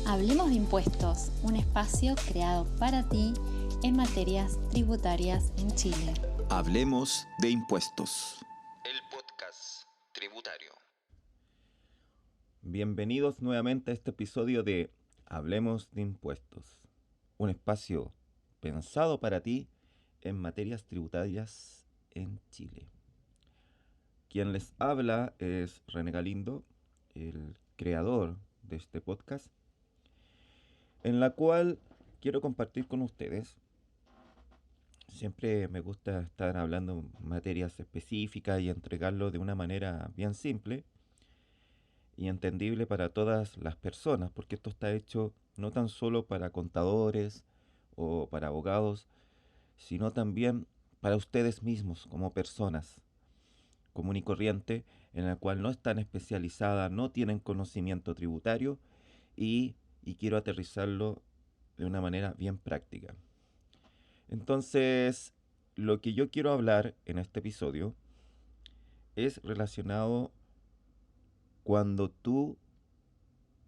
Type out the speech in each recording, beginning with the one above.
Hablemos de impuestos, un espacio creado para ti en materias tributarias en Chile. Hablemos de impuestos. El podcast tributario. Bienvenidos nuevamente a este episodio de Hablemos de impuestos, un espacio pensado para ti en materias tributarias en Chile. Quien les habla es René Galindo, el creador de este podcast, en la cual quiero compartir con ustedes. Siempre me gusta estar hablando materias específicas y entregarlo de una manera bien simple y entendible para todas las personas, porque esto está hecho no tan solo para contadores o para abogados, sino también para ustedes mismos como personas común y corriente, en la cual no están especializadas, no tienen conocimiento tributario y quiero aterrizarlo de una manera bien práctica. Entonces, lo que yo quiero hablar en este episodio es relacionado cuando tú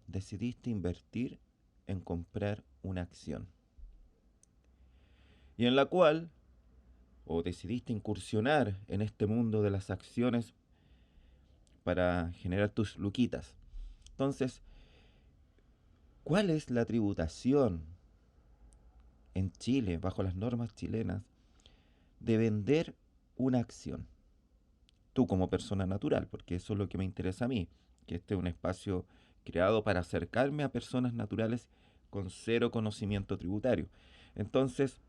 decidiste invertir en comprar una acción, y en la cual, o decidiste incursionar en este mundo de las acciones para generar tus luquitas. Entonces, ¿cuál es la tributación en Chile, bajo las normas chilenas, de vender una acción? Tú como persona natural, porque eso es lo que me interesa a mí, que este es un espacio creado para acercarme a personas naturales con cero conocimiento tributario. Entonces,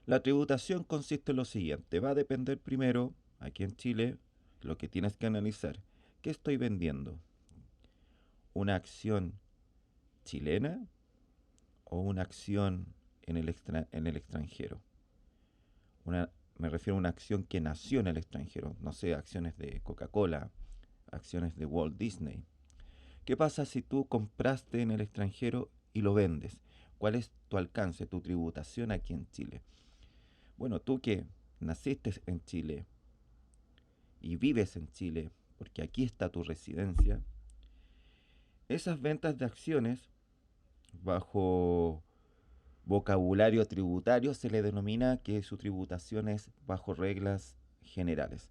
la tributación consiste en lo siguiente: va a depender primero, aquí en Chile, lo que tienes que analizar: ¿qué estoy vendiendo? ¿Una acción chilena o una acción en el extranjero? Me refiero a una acción que nació en el extranjero, no sé, acciones de Coca-Cola, acciones de Walt Disney. ¿Qué pasa si tú compraste en el extranjero y lo vendes? ¿Cuál es tu alcance, tu tributación aquí en Chile? Bueno, tú que naciste en Chile y vives en Chile, porque aquí está tu residencia, esas ventas de acciones, bajo vocabulario tributario, se le denomina que su tributación es bajo reglas generales.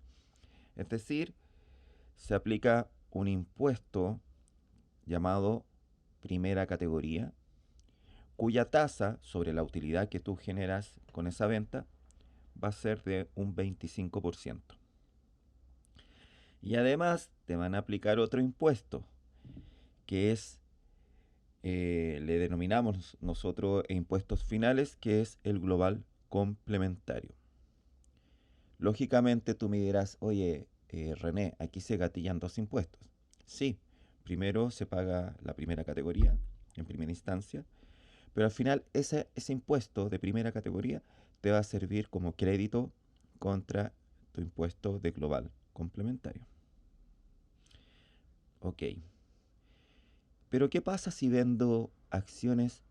Es decir, se aplica un impuesto llamado primera categoría, cuya tasa sobre la utilidad que tú generas con esa venta va a ser de un 25%. Y además te van a aplicar otro impuesto, que es, le denominamos nosotros impuestos finales, que es el global complementario. Lógicamente tú me dirás, oye, René, aquí se gatillan dos impuestos. Sí, primero se paga la primera categoría, en primera instancia, pero al final ese impuesto de primera categoría te va a servir como crédito contra tu impuesto de global complementario. Ok, pero ¿qué pasa si vendo acciones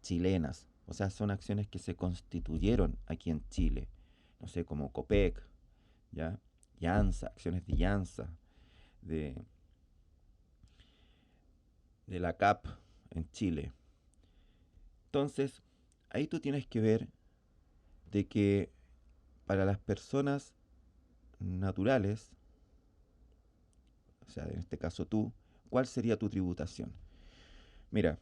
chilenas? O sea, son acciones que se constituyeron aquí en Chile. No sé, como Copec, ¿ya? Llanza, acciones de Llanza, de, de la CAP en Chile. Entonces, ahí tú tienes que ver de que para las personas naturales, o sea, en este caso tú, ¿cuál sería tu tributación? Mira,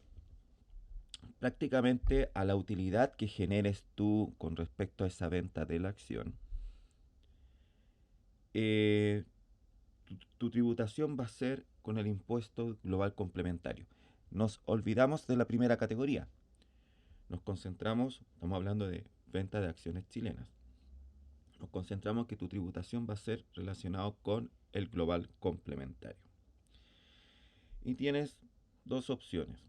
prácticamente a la utilidad que generes tú con respecto a esa venta de la acción, eh, tu tributación va a ser con el impuesto global complementario. Nos olvidamos de la primera categoría. Nos concentramos, estamos hablando de venta de acciones chilenas. Nos concentramos que tu tributación va a ser relacionado con el global complementario. Y tienes dos opciones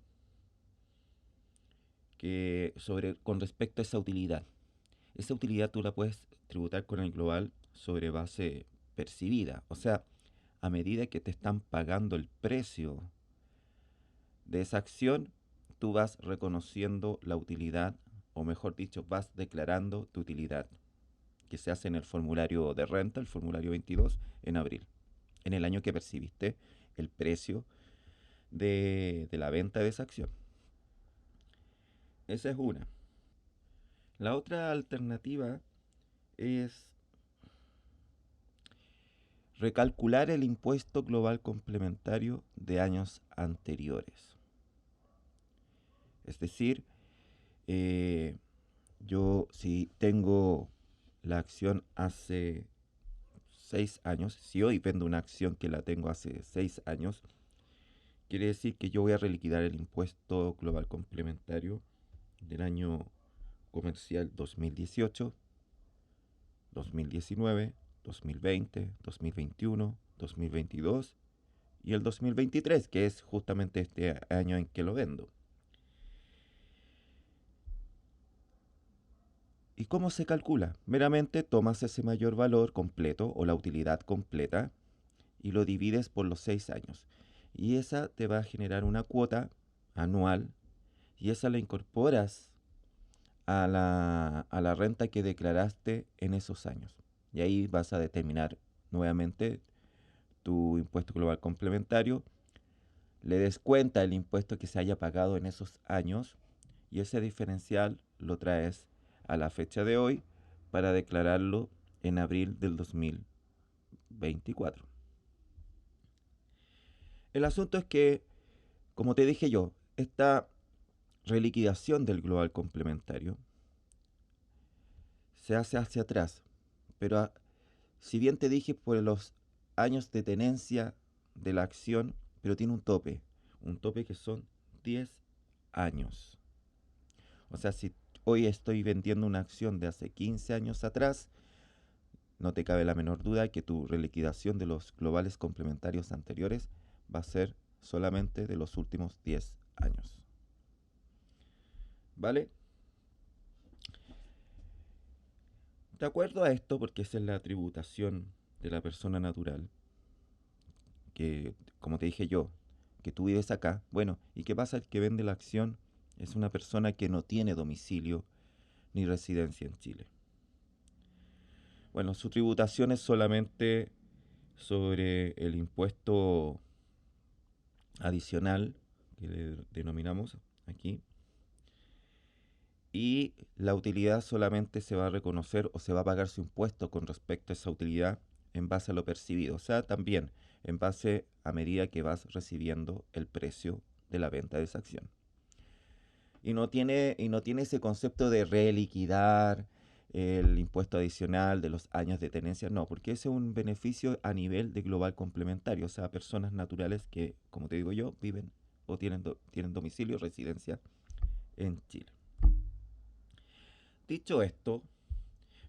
con respecto a esa utilidad. Esa utilidad tú la puedes tributar con el global sobre base percibida. O sea, a medida que te están pagando el precio de esa acción, tú vas reconociendo la utilidad, o mejor dicho, vas declarando tu utilidad, que se hace en el formulario de renta, el formulario 22, en abril, en el año que percibiste el precio de la venta de esa acción. Esa es una. La otra alternativa es recalcular el impuesto global complementario de años anteriores. Es decir, yo si tengo la acción hace 6 años, si hoy vendo una acción que la tengo hace 6 años, quiere decir que yo voy a reliquidar el impuesto global complementario del año comercial 2018, 2019, 2020, 2021, 2022 y el 2023, que es justamente este año en que lo vendo. ¿Y cómo se calcula? Meramente tomas ese mayor valor completo o la utilidad completa y lo divides por los 6 años. Y esa te va a generar una cuota anual y esa la incorporas a la renta que declaraste en esos años. Y ahí vas a determinar nuevamente tu impuesto global complementario, le descuenta el impuesto que se haya pagado en esos años y ese diferencial lo traes a la fecha de hoy para declararlo en abril del 2024. El asunto es que, como te dije yo, esta reliquidación del global complementario se hace hacia atrás, pero si bien te dije por los años de tenencia de la acción, pero tiene un tope que son 10 años. O sea, si hoy estoy vendiendo una acción de hace 15 años atrás, no te cabe la menor duda que tu reliquidación de los globales complementarios anteriores va a ser solamente de los últimos 10 años. ¿Vale? De acuerdo a esto, porque esa es la tributación de la persona natural, que como te dije yo, que tú vives acá, bueno, ¿y qué pasa? El que vende la acción es una persona que no tiene domicilio ni residencia en Chile. Bueno, su tributación es solamente sobre el impuesto adicional que le denominamos aquí, y la utilidad solamente se va a reconocer o se va a pagar su impuesto con respecto a esa utilidad en base a lo percibido, o sea, también en base a medida que vas recibiendo el precio de la venta de esa acción. Y no tiene ese concepto de reliquidar el impuesto adicional de los años de tenencia, no, porque ese es un beneficio a nivel de global complementario, o sea, personas naturales que, como te digo yo, viven o tienen domicilio, residencia en Chile. Dicho esto,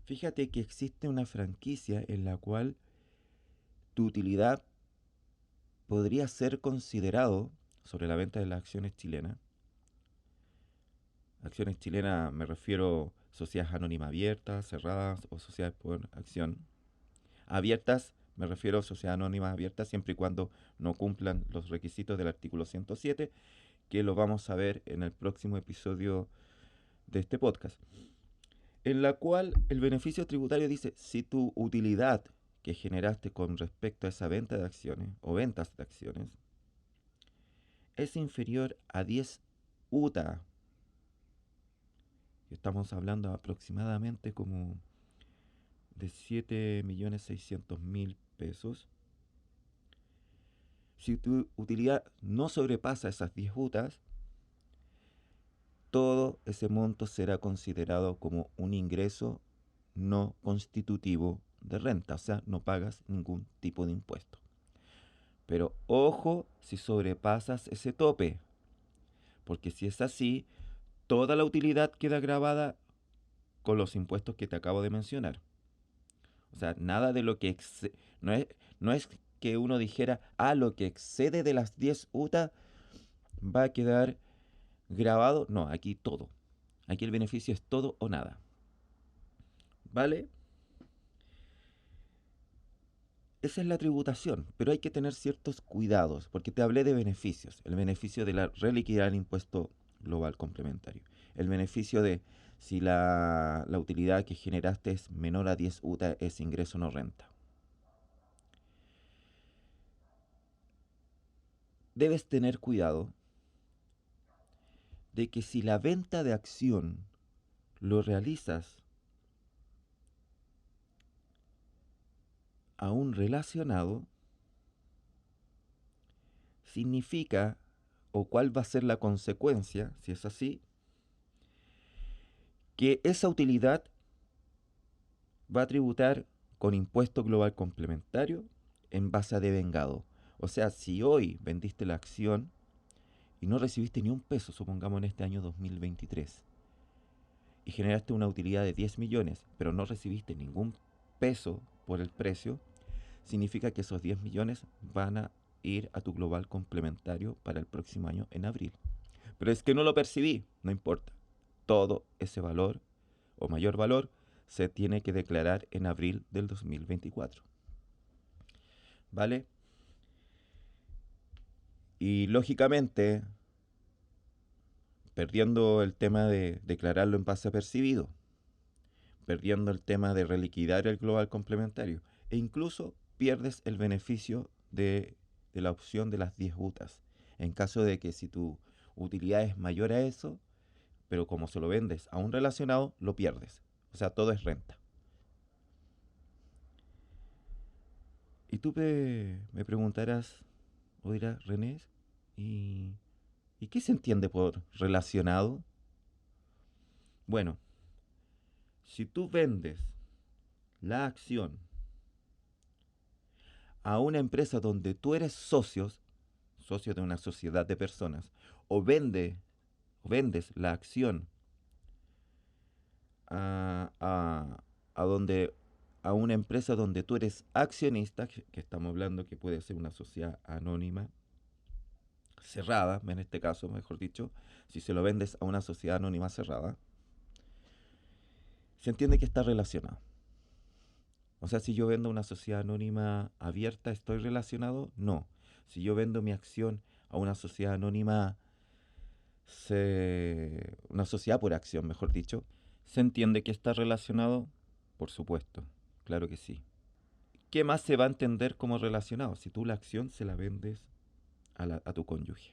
fíjate que existe una franquicia en la cual tu utilidad podría ser considerado sobre la venta de las acciones chilenas. Acciones chilenas me refiero a sociedades anónimas abiertas, cerradas o sociedades por acción. Abiertas me refiero a sociedades anónimas abiertas siempre y cuando no cumplan los requisitos del artículo 107, que lo vamos a ver en el próximo episodio de este podcast, en la cual el beneficio tributario dice, si tu utilidad que generaste con respecto a esa venta de acciones o ventas de acciones es inferior a 10 UTA, estamos hablando aproximadamente como de 7.600.000 pesos. Si tu utilidad no sobrepasa esas 10 UTAs, todo ese monto será considerado como un ingreso no constitutivo de renta, o sea, no pagas ningún tipo de impuesto. Pero ojo si sobrepasas ese tope, porque si es así, toda la utilidad queda grabada con los impuestos que te acabo de mencionar. O sea, nada de lo que no es que uno dijera, lo que excede de las 10 UTA va a quedar grabado. No, aquí todo. Aquí el beneficio es todo o nada. ¿Vale? Esa es la tributación, pero hay que tener ciertos cuidados, porque te hablé de beneficios. El beneficio de la reliquidar el impuesto global complementario. El beneficio de si la utilidad que generaste es menor a 10 UTA, es ingreso no renta. debes tener cuidado de que si la venta de acción lo realizas a un relacionado, significa, o cuál va a ser la consecuencia, si es así, que esa utilidad va a tributar con impuesto global complementario en base a devengado. O sea, si hoy vendiste la acción y no recibiste ni un peso, supongamos en este año 2023, y generaste una utilidad de 10 millones, pero no recibiste ningún peso por el precio, significa que esos 10 millones van a ir a tu global complementario para el próximo año en abril. Pero es que no lo percibí, no importa. Todo ese valor o mayor valor se tiene que declarar en abril del 2024. ¿Vale? Y lógicamente, perdiendo el tema de declararlo en base a percibido, perdiendo el tema de reliquidar el global complementario, e incluso pierdes el beneficio de la opción de las 10 UTAs. En caso de que si tu utilidad es mayor a eso, pero como se lo vendes a un relacionado, lo pierdes. O sea, todo es renta. Y tú me preguntarás, o dirás, René, ¿y, ¿y qué se entiende por relacionado? Bueno, si tú vendes la acción a una empresa donde tú eres socio de una sociedad de personas, o vendes la acción a, a, a donde a una empresa donde tú eres accionista, que estamos hablando que puede ser una sociedad anónima cerrada, en este caso, mejor dicho, si se lo vendes a una sociedad anónima cerrada, se entiende que está relacionado. O sea, si yo vendo una sociedad anónima abierta, ¿estoy relacionado? No. Si yo vendo mi acción a una sociedad anónima, una sociedad por acción, mejor dicho, ¿se entiende que está relacionado? Por supuesto, claro que sí. ¿Qué más se va a entender como relacionado? Si tú la acción se la vendes a tu cónyuge,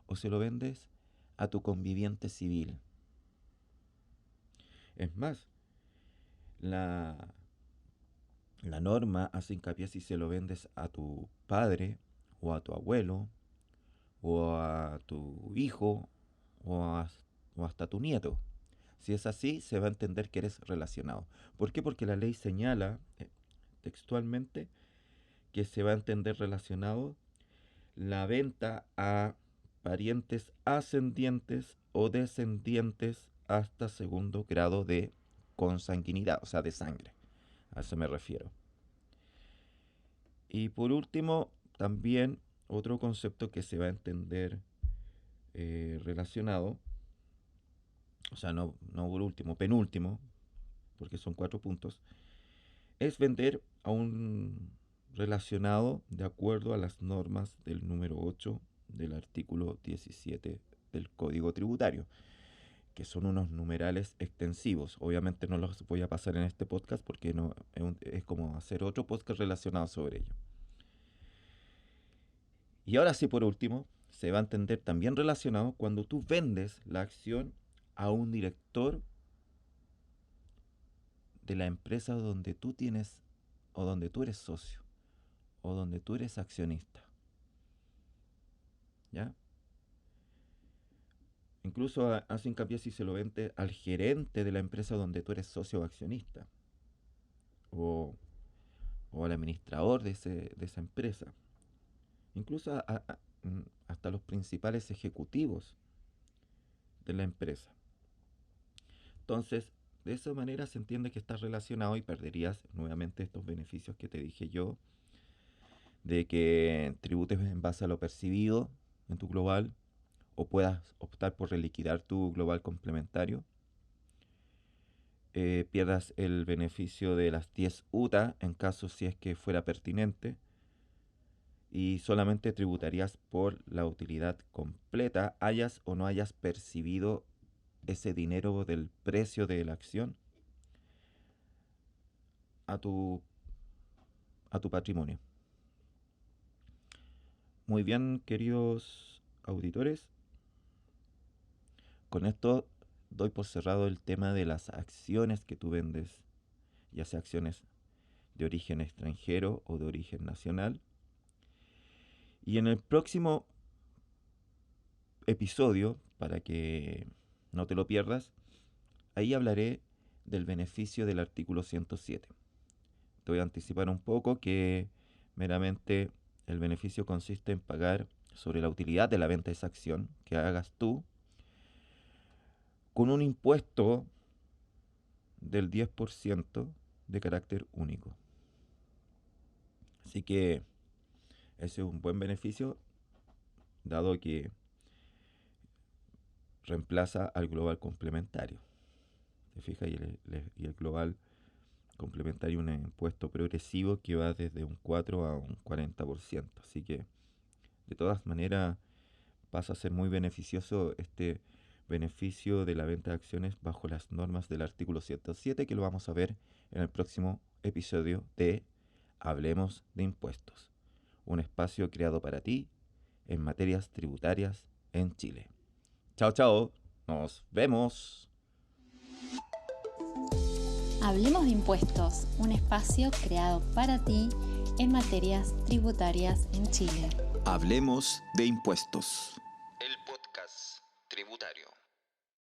o se lo vendes a tu conviviente civil. Es más, la, la norma hace hincapié si se lo vendes a tu padre o a tu abuelo o a tu hijo o, a- o hasta tu nieto. Si es así, se va a entender que eres relacionado. ¿Por qué? Porque la ley señala textualmente que se va a entender relacionado la venta a parientes ascendientes o descendientes hasta segundo grado de consanguinidad, o sea, de sangre. A eso me refiero. Y por último, también otro concepto que se va a entender relacionado, o sea, no por último, penúltimo, porque son 4 puntos, es vender a un relacionado de acuerdo a las normas del número 8 del artículo 17 del Código Tributario, que son unos numerales extensivos. Obviamente no los voy a pasar en este podcast porque no es como hacer otro podcast relacionado sobre ello. Y ahora sí, por último, se va a entender también relacionado cuando tú vendes la acción a un director de la empresa donde tú tienes o donde tú eres socio o donde tú eres accionista. ¿Ya? Incluso hace hincapié si se lo vende al gerente de la empresa donde tú eres socio o accionista o, o al administrador de esa empresa. Incluso hasta los principales ejecutivos de la empresa. Entonces, de esa manera se entiende que estás relacionado y perderías nuevamente estos beneficios que te dije yo, de que tributes en base a lo percibido en tu global, o puedas optar por reliquidar tu global complementario, pierdas el beneficio de las 10 UTA en caso si es que fuera pertinente, y solamente tributarías por la utilidad completa, hayas o no hayas percibido ese dinero del precio de la acción a tu, a tu patrimonio. Muy bien, queridos auditores. Con esto doy por cerrado el tema de las acciones que tú vendes, ya sea acciones de origen extranjero o de origen nacional. Y en el próximo episodio, para que no te lo pierdas, ahí hablaré del beneficio del artículo 107. Te voy a anticipar un poco que meramente el beneficio consiste en pagar sobre la utilidad de la venta de esa acción que hagas tú con un impuesto del 10% de carácter único. Así que ese es un buen beneficio, dado que reemplaza al global complementario. ¿Te fijas? Y el global complementario un impuesto progresivo que va desde un 4 a un 40%. Así que, de todas maneras, pasa a ser muy beneficioso este beneficio de la venta de acciones bajo las normas del artículo 107, que lo vamos a ver en el próximo episodio de Hablemos de Impuestos, un espacio creado para ti en materias tributarias en Chile. Chao, chao, nos vemos. Hablemos de Impuestos, un espacio creado para ti en materias tributarias en Chile. Hablemos de Impuestos.